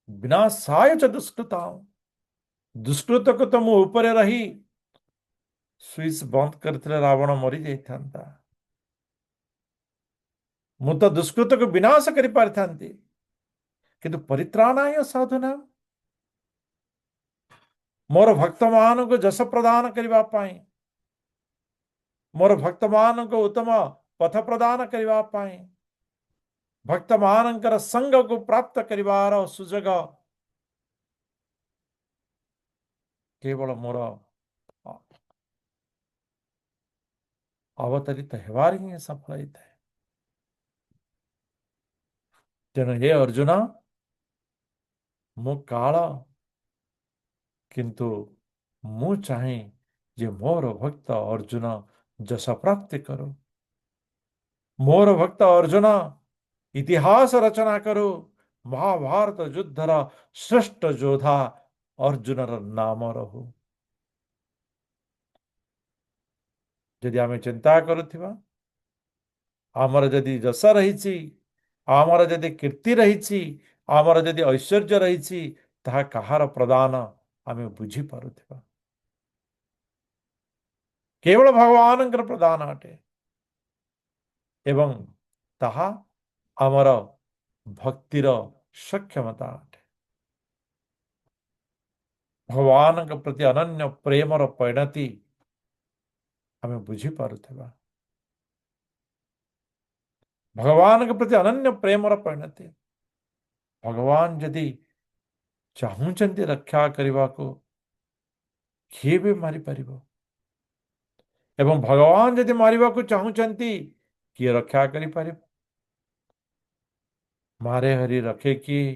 विनाशाय च दुष्कृताम्। दुष्कृतକୁ ତ ମୁଁ ଉପରେ ରହି ସୁଇଚ୍ ବନ୍ଦ କରିଥିଲେ ରାବଣ ମରି ଯାଇଥାନ୍ତା। ମୁଁ ତ ଦୁଷ୍କୃତକୁ ବିନାଶ କରିପାରିଥାନ୍ତି, କିନ୍ତୁ ପରିତ୍ରାଣାୟ ସାଧୁନାମ୍, ମୋର ଭକ୍ତମାନଙ୍କୁ ଯଶ ପ୍ରଦାନ କରିବା ପାଇଁ, ମୋର ଭକ୍ତମାନଙ୍କୁ ଉତ୍ତମ ପଥ ପ୍ରଦାନ କରିବା ପାଇଁ, ଭକ୍ତମାନଙ୍କର ସଂଗକୁ ପ୍ରାପ୍ତ କରିବାର ସୁଯୋଗ କେବଳ ମୋର ଅବତରିତ ହେବାରେ ହିଁ ସଫଳ ହେଇଥାଏ। ତେଣୁ ହେ ଅର୍ଜୁନ, ମୁଁ କାଳ, କିନ୍ତୁ ମୁଁ ଚାହେଁ ଯେ ମୋର ଭକ୍ତ ଅର୍ଜୁନ ଯଶ ପ୍ରାପ୍ତି କରୁ। ମୋର ଭକ୍ତ ଅର୍ଜୁନ ଇତିହାସ ରଚନା କରୁ। ମହାଭାରତ ଯୁଦ୍ଧର ଶ୍ରେଷ୍ଠ ଯୋଦ୍ଧା ଅର୍ଜୁନର ନାମ ରହୁ। ଯଦି ଆମେ ଚିନ୍ତା କରୁଥିବା, ଆମର ଯଦି ଯଶ ରହିଛି, ଆମର ଯଦି କୀର୍ତ୍ତି ରହିଛି, ଆମର ଯଦି ଐଶ୍ୱର୍ଯ୍ୟ ରହିଛି, ତାହା କାହାର ପ୍ରଦାନ ଆମେ ବୁଝିପାରୁଥିବା? କେବଳ ଭଗବାନଙ୍କର ପ୍ରଦାନ ଅଟେ ଏବଂ ତାହା ଆମର ଭକ୍ତିର ସକ୍ଷମତା ଅଟେ। ଭଗବାନଙ୍କ ପ୍ରତି ଅନନ୍ୟ ପ୍ରେମର ପରିଣତି ଆମେ ବୁଝିପାରୁଥିବା। ଭଗବାନଙ୍କ ପ୍ରତି ଅନନ୍ୟ ପ୍ରେମର ପରିଣତି, ଭଗବାନ ଯଦି ଚାହୁଁଛନ୍ତି ରକ୍ଷା କରିବାକୁ, କିଏ ବି ମାରିପାରିବ। ଏବଂ ଭଗବାନ ଯଦି ମାରିବାକୁ ଚାହୁଁଛନ୍ତି, କିଏ ରକ୍ଷା କରିପାରିବ? ମାରେ ହରି ରଖେ କିଏ,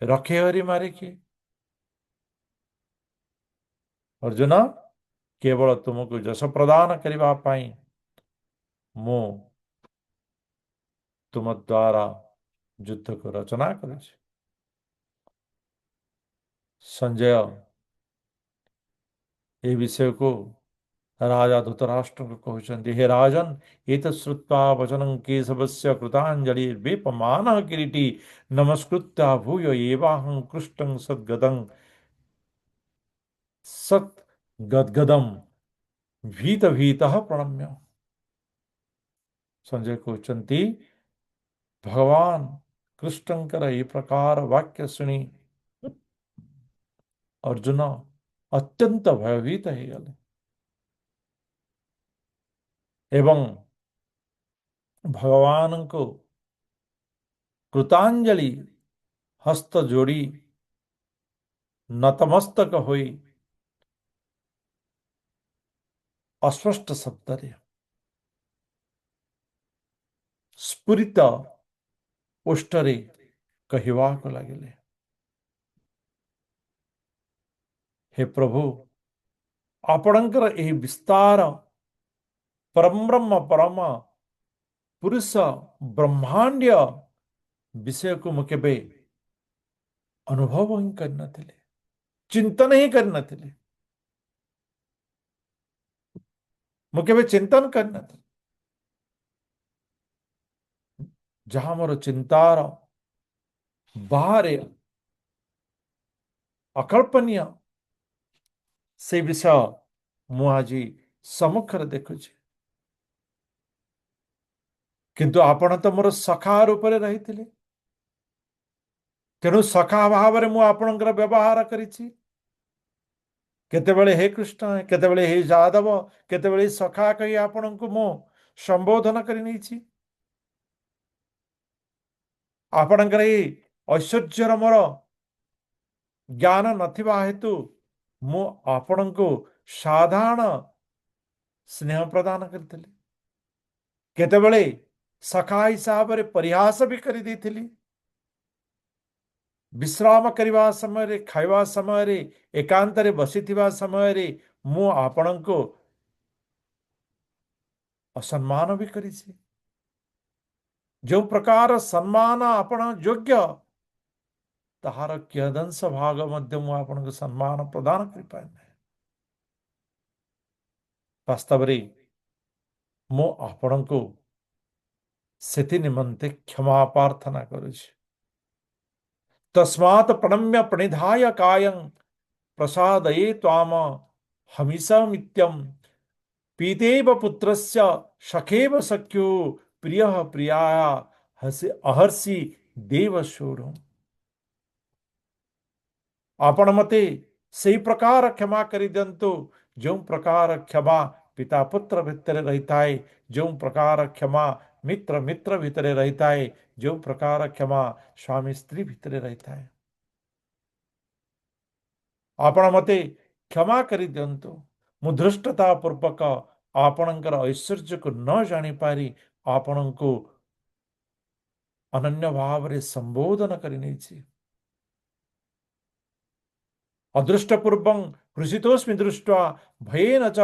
ରଖେ ହରି ମାରେ କିଏ? ଅର୍ଜୁନ, କେବଳ ତୁମକୁ ଯଶ ପ୍ରଦାନ କରିବା ପାଇଁ ମୁଁ ତୁମ ଦ୍ୱାରା ଯୁଦ୍ଧକୁ ରଚନା କରୁଛି। ସଞ୍ଜୟ ଏ ବିଷୟକୁ ରାଜା ଧୃତରାଷ୍ଟ୍ରଙ୍କୁ କହୁଛନ୍ତି, ହେ ରାଜନ୍, ଏତତ୍ ଶ୍ରୁତ୍वा वचनं केशवस्य कृताञ्जलि वेपमानः किरीटी नमस्कृत्य भूय एवाहं कृष्टं सद्गद्गदं भीत भीतः प्रणम्य। संजय कहते भगवान कृष्णଙ୍କର ଏହି ପ୍ରକାର ବାକ୍ୟ ଶୁଣି ଅର୍ଜୁନ ଅତ୍ୟନ୍ତ ଭୟଭୀତ ହେଇଗଲେ ଏବଂ ଭଗବାନଙ୍କୁ କୃତାଞ୍ଜଳି ହସ୍ତ ଯୋଡ଼ି ନତମସ୍ତକ ହୋଇ ଅସ୍ପଷ୍ଟ ଶବ୍ଦରେ ସ୍ଫୁରିତ ଓଷ୍ଠରେ କହିବାକୁ ଲାଗିଲେ, हे प्रभु, ଆପଣଙ୍କର ଏହି ବିସ୍ତାର परम परम पुरुष ब्रह्मांड विषय को मु केबे अनुभव ही कर चिंतन ही कर मु केबे चिंतन कर जहां मोर चिंतार बाहर अकल्पनीय से विषय मु आज सम्मुखर देखुची, किंतु आपण तो मोर सखा रूप रही तेणु सखा भाव में मुझे व्यवहार करिछि। केतेबेले हे कृष्ण, केतेबेले हे जादव, केतेबेले सखा कही आपण को मु संबोधन कर आपणकर ऐश्वर्यर मोर ज्ञान नथिबा हेतु मु आपण को साधारण स्नेह प्रदान करथिली, केतेबेले सखा हिसाब रे परिहास भी कर देथिली। विश्राम करने समय, खाइबा समय, एकांत रे बसिथिबा समय मु आपण को असम्मान भी करिछि। जो प्रकार सम्मान आपण योग्य ताहार कियदंश भाग मध्य मु आपण को सम्मान प्रदान कर पाए। वास्तव रे मु आपण को सेति निमंते क्षमा प्रार्थना करुछि। तस्मात् प्रणम्य प्रणिधाय कायं प्रसादये त्वाम हमिषा मित्यम पीतेव पुत्रस्य सखेव सख्यो प्रियः प्रियाया हसि अहर्षि देव शोढ़। आपण मते सही प्रकार क्षमा करि दियंतु जो प्रकार क्षमा पिता पुत्र भितर रहता है, जो प्रकार क्षमा मित्र मित्र भितर रहता है, जो प्रकार क्षमा स्वामी स्त्री भितर रहता है। आपण मते क्षमा करि दियंतु, मु धृष्टता पूर्वक आपणकर ऐश्वर्य को न जानी पारी आपण को अनन्य भाव रे संबोधन करि अदृष्टपूर्वं हृषितोस्मि दृष्ट्वा भयेन च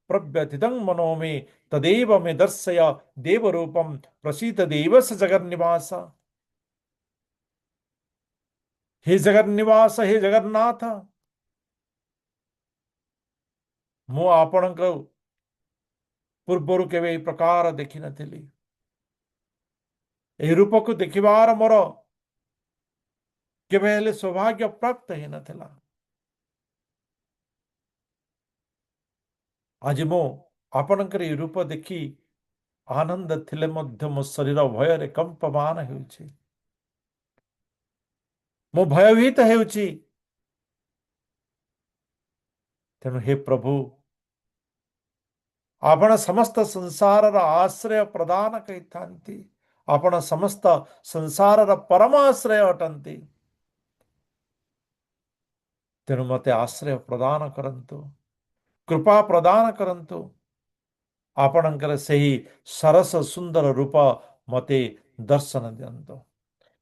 प्रव्यथितं मनो मे तदेव मे दर्शय देवरूपं प्रसीद देव स जगन्निवास। हे जगन्निवास, हे जगन्नाथ, मु आपण पूर्वर केवे प्रकार देखि नथिली। ए रूप को देखिबार मोर केवे हेले सौभाग्य प्राप्त ही नथिला। आज मो आपणकर ए रूप देखि आनंद थिले मध्य मो शरीर भय रे कंपमान हेउछि, मो भयभीत हेउछि। तेणु हे प्रभु, आपण समस्त संसार आश्रय प्रदान करिथांती, आपण समस्त संसार परम आश्रय अटंती। तेणु मते आश्रय प्रदान करंतु, कृपा प्रदान करंतु। आपणकर सही सरस सुंदर रूप मते दर्शन दियंतु।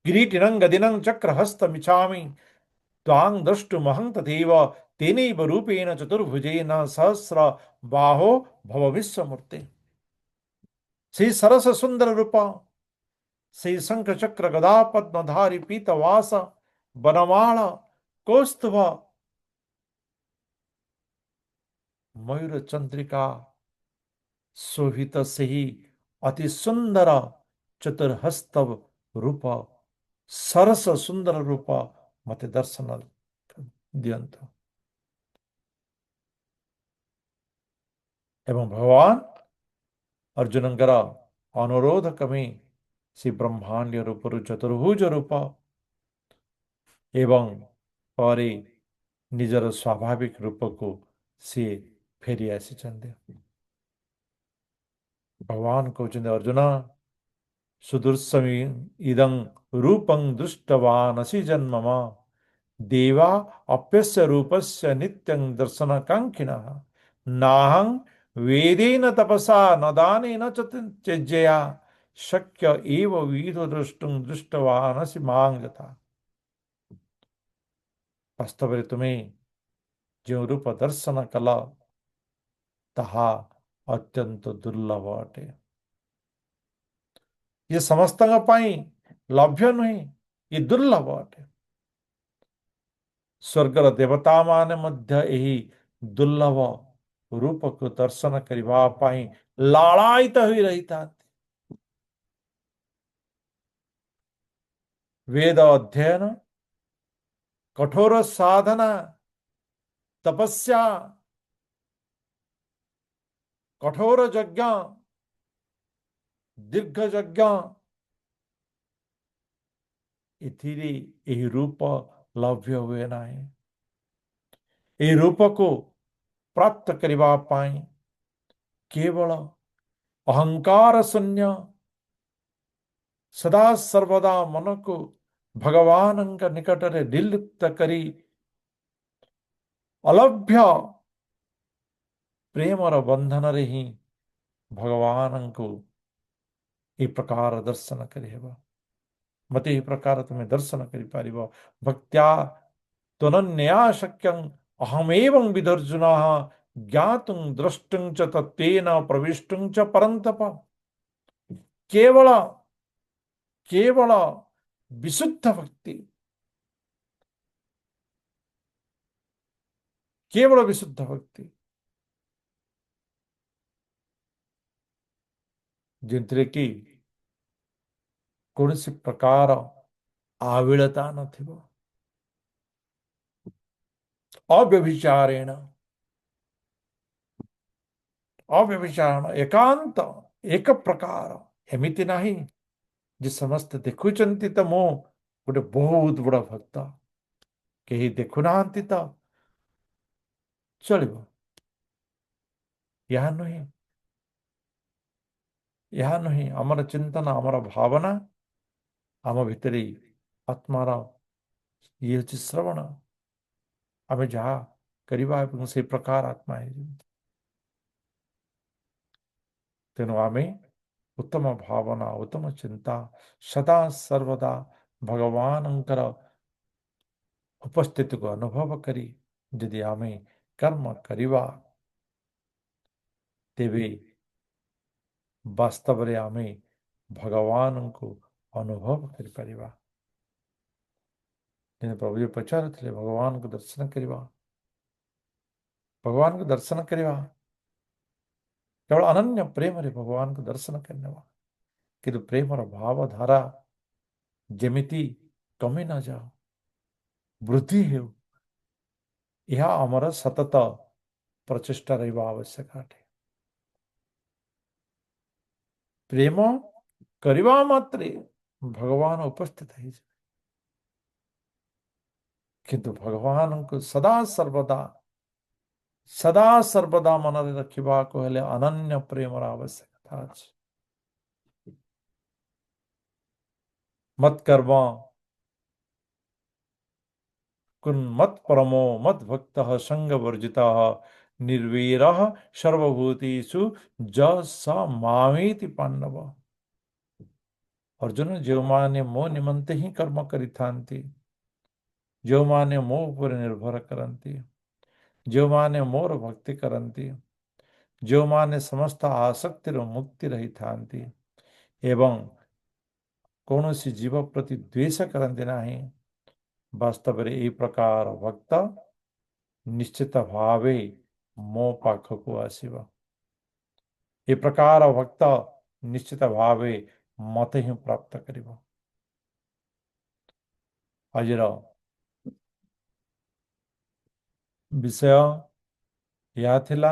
किरीटिनं गदिनं चक्रहस्तमिच्छामि त्वां द्रष्टुमहं तथैव तेनैव रूपेण चतुर्भुजेन सहस्र बाहो भव विश्वमूर्ते। श्री सरस सुंदर रूप, श्री शंख चक्र गदा पद्मधारी पीतवास बनमाल कौस्तुभ मयूर चंद्रिका शोभित से ही अति सुंदर चतुर्हस्त रूप, सरस सुंदर रूप मते दर्शन दियंतु। एवं भगवान अर्जुनଙ୍କର अनुरोध कमी श्री ब्रह्मांड रूप चतुर्भुज रूप एवं परे निजर स्वाभाविक रूप को सी फेरी आसी। भगवान कहते अर्जुन सुदुर्समी इदं रूपं दृष्टवानसि जन्मम देवा अप्यस्य रूपस्य नित्यं दर्शनकांक्षिणः नाहं वेदेन तपसा न दानेन च त्यज्यया शक्य एव विदो द्रष्टुं दृष्टवानसि मां यथा। वास्तव में तुम्हें जो रूप दर्शन कल ताहा अत्यंत दुर्लभ अटे। ये समस्त लभ्य नुहे, ये दुर्लभ अटे। स्वर्गर देवता माने मध्य यही दुर्लभ रूप को दर्शन करबा पाई लालायित होई रही था। वेद अध्ययन, कठोर साधना, तपस्या, कठोर यज्ञ, दीर्घ यज्ञ इथिरे यही रूप लभ्य हुए नाही। यही रूप को प्राप्त करबा पाई केवल अहंकार शून्य सदा सर्वदा मन को भगवान निकट रे निर्लिप्त करी अलभ्य प्रेमर बंधन रे ही भगवान को ये प्रकार दर्शन करेबा। मते ये प्रकार तुम्हें दर्शन करि पारिबो भक्त्या त्वनन्या शक्यं अहमेवं विदर्जुनः ज्ञातुं द्रष्टुं च तत्तेन प्रविष्टुं च परन्तप। केवल केवल विशुद्ध भक्ति, केवल विशुद्ध भक्ति जिनथिरे कि कौन सी प्रकार आविलता नथिबो, अव्यभिचारेण अव्यभिचारण एकांत एक प्रकार एमिति नाही जे समस्त देखुचंती तो मो गोटे बहुत बड़ा भक्त कहीं देखु नाहंती तो चलिबो। यह नुहे, यह नुहे आमर चिंतन आमर भावना आम भितरी आत्मार ये हूँ श्रवण आम जहा करवा से प्रकार आत्मा है। तेणु आमे उत्तम भावना उत्तम चिंता सदा सर्वदा भगवानंकर उपस्थिति को अनुभव करी यदि आमे कर्म करिवा तेबे वास्तव रे आमे भगवान को अनुभव कर परिवा। दिन प्रभु जी पचारुଥିଲେ भगवान को दर्शन करिवा, भगवान को दर्शन करिवा केवल अनन्य प्रेम रे भगवान को दर्शन करनेवा किंतु प्रेमर भाव धारा जेमिति कमी न जाओ वृद्धि हो यह आमर सतत प्रचेष्टा रहिबा आवश्यक अटे। प्रेम करवा मात्रे भगवान उपस्थित है किंतु भगवान को सदा सर्वदा मन रखा को हेले अनन्य प्रेमर आवश्यकता अछि। मत कर्म कुन मत परमो मत भक्त संग वर्जिता निर्वीर सर्वभूतेषु ज स मामेति पांडव। अर्जुन जो माने मो निमंते ही कर्म करिथांती, जो माने मो ऊपर निर्भर करती, जो माने मोर भक्ति करती, जो माने समस्त आसक्तिर मुक्ति रही थांती एवं कौन सी जीव प्रति द्वेष करती नहीं, वास्तव में यही प्रकार भक्त निश्चित भावे मो पाखक आसीब। ये प्रकार भक्त निश्चित भावे मते ही प्राप्त करिब। आजिर विषय या थिला